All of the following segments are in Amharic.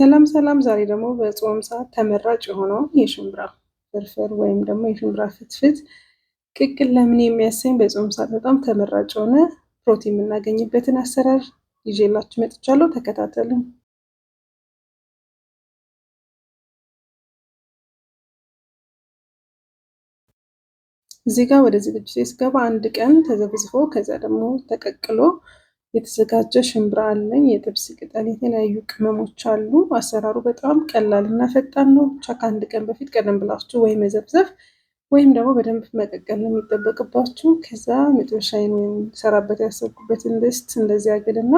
ሰላም ሰላም። ዛሬ ደግሞ በጾም ሰዓት ተመራጭ የሆነው የሽምብራ ፍርፍር ወይም ደግሞ የሽምብራ ፍትፍት ቅቅል ለምን የሚያሰኝ በጾም ሰዓት በጣም ተመራጭ የሆነ ፕሮቲን የምናገኝበትን አሰራር ይዤላችሁ መጥቻለሁ። ተከታተሉኝ። እዚህ ጋር ወደ ዝግጅት ስገባ አንድ ቀን ተዘብዝፎ ከዛ ደግሞ ተቀቅሎ የተዘጋጀ ሽምብራ አለኝ። የጥብስ ቅጠል፣ የተለያዩ ቅመሞች አሉ። አሰራሩ በጣም ቀላል እና ፈጣን ነው። ብቻ ከአንድ ቀን በፊት ቀደም ብላችሁ ወይ መዘብዘፍ ወይም ደግሞ በደንብ መቀቀል ነው የሚጠበቅባችሁ። ከዛ መጥበሻዬን ወይም ሰራበት ያሰብኩበትን ድስት እንደዚህ አግልና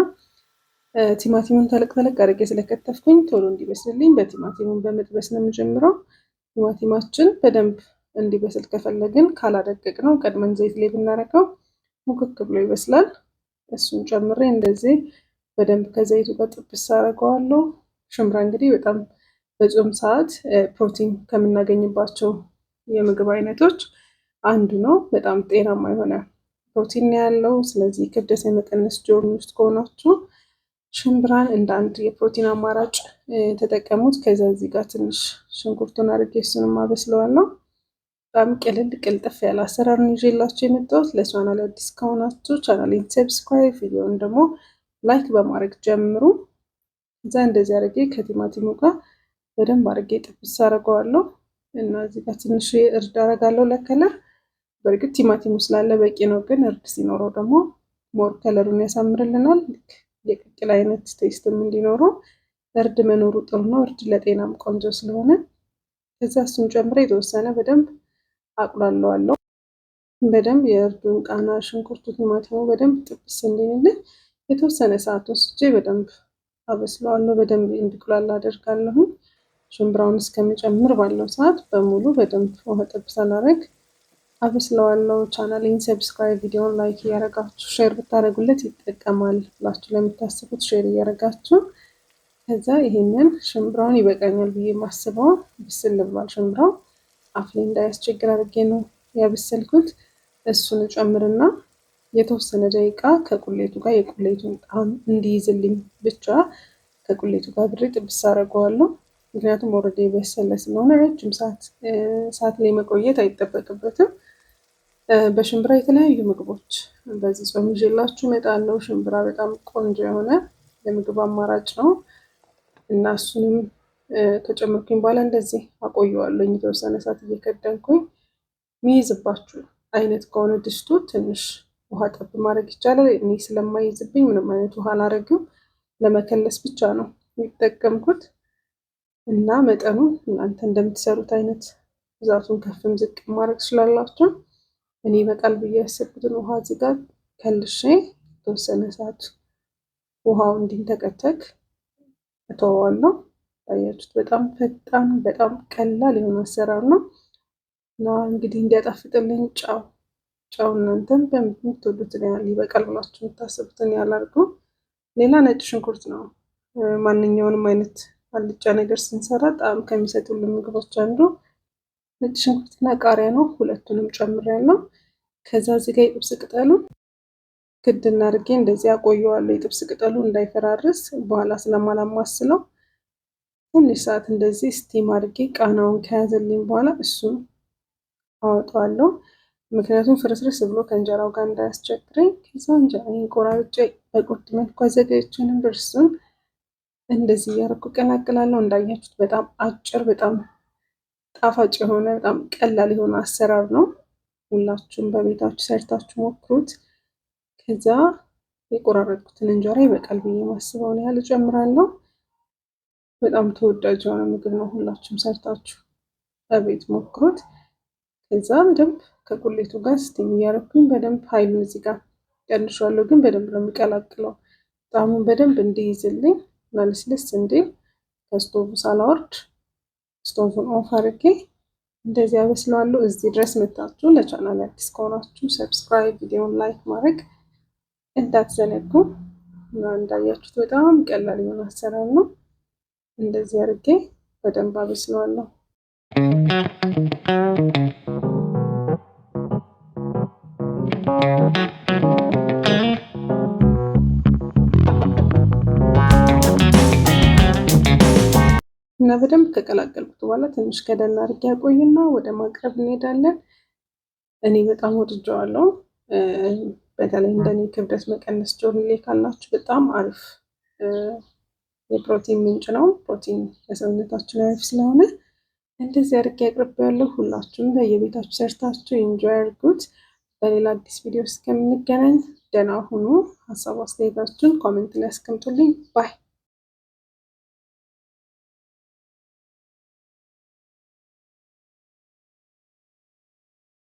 ቲማቲሙን ተለቅ ተለቅ አድርጌ ስለከተፍኩኝ ቶሎ እንዲበስልልኝ በቲማቲሙን በመጥበስ ነው የምጀምረው። ቲማቲማችን በደንብ እንዲበስል ከፈለግን ካላደቀቅ ነው ቀድመን ዘይት ላይ ብናረገው ሙክክ ብሎ ይበስላል። እሱን ጨምሬ እንደዚህ በደንብ ከዘይቱ ጋር ጥብስ አደርገዋለሁ። ሽምብራ እንግዲህ በጣም በጾም ሰዓት ፕሮቲን ከምናገኝባቸው የምግብ አይነቶች አንዱ ነው። በጣም ጤናማ የሆነ ፕሮቲን ያለው። ስለዚህ ክብደት የመቀነስ ጆርኒ ውስጥ ከሆናችሁ ሽምብራን እንደ አንድ የፕሮቲን አማራጭ ተጠቀሙት። ከዛ እዚህ ጋር ትንሽ ሽንኩርቱን አድርጌ እሱንም አበስለዋለሁ። በጣም ቅልል ቅልጥፍ ያለ አሰራር ነው ይዤላችሁ የመጣሁት። ለቻናል አዲስ ከሆናችሁ ቻናሌን ሰብስክራይብ፣ ቪዲዮውን ደግሞ ላይክ በማድረግ ጀምሩ። እዛ እንደዚህ አድርጌ ከቲማቲሙ ጋር በደንብ አድርጌ ጥብስ አደርገዋለሁ እና እዚህ ጋር ትንሽ እርድ አደርጋለሁ ለከለር። በእርግጥ ቲማቲሙ ስላለ በቂ ነው፣ ግን እርድ ሲኖረው ደግሞ ሞር ከለሩን ያሳምርልናል። የቅቅል አይነት ቴስትም እንዲኖረው እርድ መኖሩ ጥሩ ነው። እርድ ለጤናም ቆንጆ ስለሆነ ከዛ እሱን ጨምሬ የተወሰነ በደንብ አቁላለዋለሁ። በደንብ የእርዱን ቃና፣ ሽንኩርቱ፣ ቲማቲሙ በደንብ ጥብስ እንዲልልኝ የተወሰነ ሰዓት ወስጄ በደንብ አበስለዋለሁ። በደንብ እንዲቁላላ አደርጋለሁ። ሽምብራውን እስከምጨምር ባለው ሰዓት በሙሉ በደንብ ውሃ ጠብ ሳላደርግ አበስለዋለሁ። ቻናሌን ሰብስክራይብ፣ ቪዲዮን ላይክ እያደረጋችሁ ሼር ብታደርጉለት ይጠቀማል ብላችሁ ለምታስቡት ሼር እያደረጋችሁ ከዛ ይሄንን ሽምብራውን ይበቃኛል ብዬ ማስበው ብስል ብሏል። ሽምብራው አፍ ላይ እንዳያስቸግር አድርጌ ነው ያበሰልኩት። እሱን ጨምርና የተወሰነ ደቂቃ ከቁሌቱ ጋር የቁሌቱን ጣዕም እንዲይዝልኝ ብቻ ከቁሌቱ ጋር ብሬ ጥብስ አደርገዋለሁ። ምክንያቱም ኦልሬዲ የበሰለ ስለሆነ ረጅም ሰዓት ላይ መቆየት አይጠበቅበትም። በሽምብራ የተለያዩ ምግቦች በዚህ ጾም ይዤላችሁ እመጣለሁ። ሽምብራ በጣም ቆንጆ የሆነ የምግብ አማራጭ ነው እና እሱንም ከጨመርኩኝ በኋላ እንደዚህ አቆየዋለሁ የተወሰነ ሰዓት እየከደንኩኝ። የሚይዝባችሁ አይነት ከሆነ ድስቱ ትንሽ ውሃ ጠብ ማድረግ ይቻላል። እኔ ስለማይዝብኝ ምንም አይነት ውሃ አላረግም፣ ለመከለስ ብቻ ነው የሚጠቀምኩት እና መጠኑን እናንተ እንደምትሰሩት አይነት ብዛቱን ከፍም ዝቅ ማድረግ ትችላላችሁ። እኔ በቃል ብዬ ያሰብኩትን ውሃ እዚህ ጋር ከልሼ የተወሰነ ሰዓት ውሃው እንዲንተከተክ እተወዋለሁ። ታያችሁት፣ በጣም ፈጣን በጣም ቀላል የሆነ አሰራር ነው እና እንግዲህ እንዲያጣፍጥልኝ ጨው እናንተም በምትወዱትን ያህል ይበቃል ብላችሁ የምታስቡትን ያህል አድርጉ። ሌላ ነጭ ሽንኩርት ነው። ማንኛውንም አይነት አልጫ ነገር ስንሰራ ጣዕም ከሚሰጡልን ምግቦች አንዱ ነጭ ሽንኩርትና ቃሪያ ነው። ሁለቱንም ጨምሬያለሁ። ከዛ እዚህ ጋር የጥብስ ቅጠሉን ክድ አድርጌ እንደዚህ አቆየዋለሁ። የጥብስ ቅጠሉ እንዳይፈራርስ በኋላ ስለማላማስለው ትንሽ ሰዓት እንደዚህ ስቲም አድርጌ ቃናውን ከያዘልኝ በኋላ እሱን አወጣዋለሁ። ምክንያቱም ፍርስርስ ብሎ ከእንጀራው ጋር እንዳያስቸግረኝ። ከዛ እንጀራዬን ቆራርጬ በቁርጥ መልኩ አዘጋጅቼ ነበር። እሱን እንደዚህ እያደረኩ ቀላቅላለሁ። እንዳያችሁት በጣም አጭር በጣም ጣፋጭ የሆነ በጣም ቀላል የሆነ አሰራር ነው። ሁላችሁም በቤታችሁ ሰርታችሁ ሞክሩት። ከዛ የቆራረጥኩትን እንጀራ ይበቃል ብዬ ማስበውን ያህል እጨምራለሁ። በጣም ተወዳጅ የሆነ ምግብ ነው። ሁላችሁም ሰርታችሁ በቤት ሞክሩት። ከዛ በደንብ ከቁሌቱ ጋር ስቲም እያደረኩኝ በደንብ ኃይሉን እዚህ ጋር ቀንሻለሁ፣ ግን በደንብ ነው የሚቀላቅለው። ጣዕሙን በደንብ እንዲይዝልኝ ለስለስ እንዲል ከስቶቭ ሳላወርድ ስቶቭን ኦፍ አድርጌ እንደዚህ አበስለዋለሁ። እዚህ ድረስ መታችሁ ለቻናል አዲስ ከሆናችሁ ሰብስክራይብ፣ ቪዲዮን ላይክ ማድረግ እንዳትዘነጉ እና እንዳያችሁት በጣም ቀላል የሆነ አሰራር ነው። እንደዚህ አድርጌ በደንብ አበስለዋለሁ። እና በደንብ ከቀላቀልኩት በኋላ ትንሽ ከደን አድርጌ ያቆይና ወደ ማቅረብ እንሄዳለን። እኔ በጣም ወድጀዋለሁ። በተለይ እንደኔ ክብደት መቀነስ ጆርኒ ላይ ካላችሁ በጣም አሪፍ የፕሮቲን ምንጭ ነው። ፕሮቲን ለሰውነታችን አሪፍ ስለሆነ እንደዚህ አድርጌ አቅርቤያለሁ። ሁላችሁም በየቤታችሁ ሰርታችሁ ኢንጆይ አድርጉት። በሌላ አዲስ ቪዲዮ እስከምንገናኝ ደህና ሁኑ። ሀሳብ አስተያየታችሁን ኮሜንት ላይ አስቀምጡልኝ። ባይ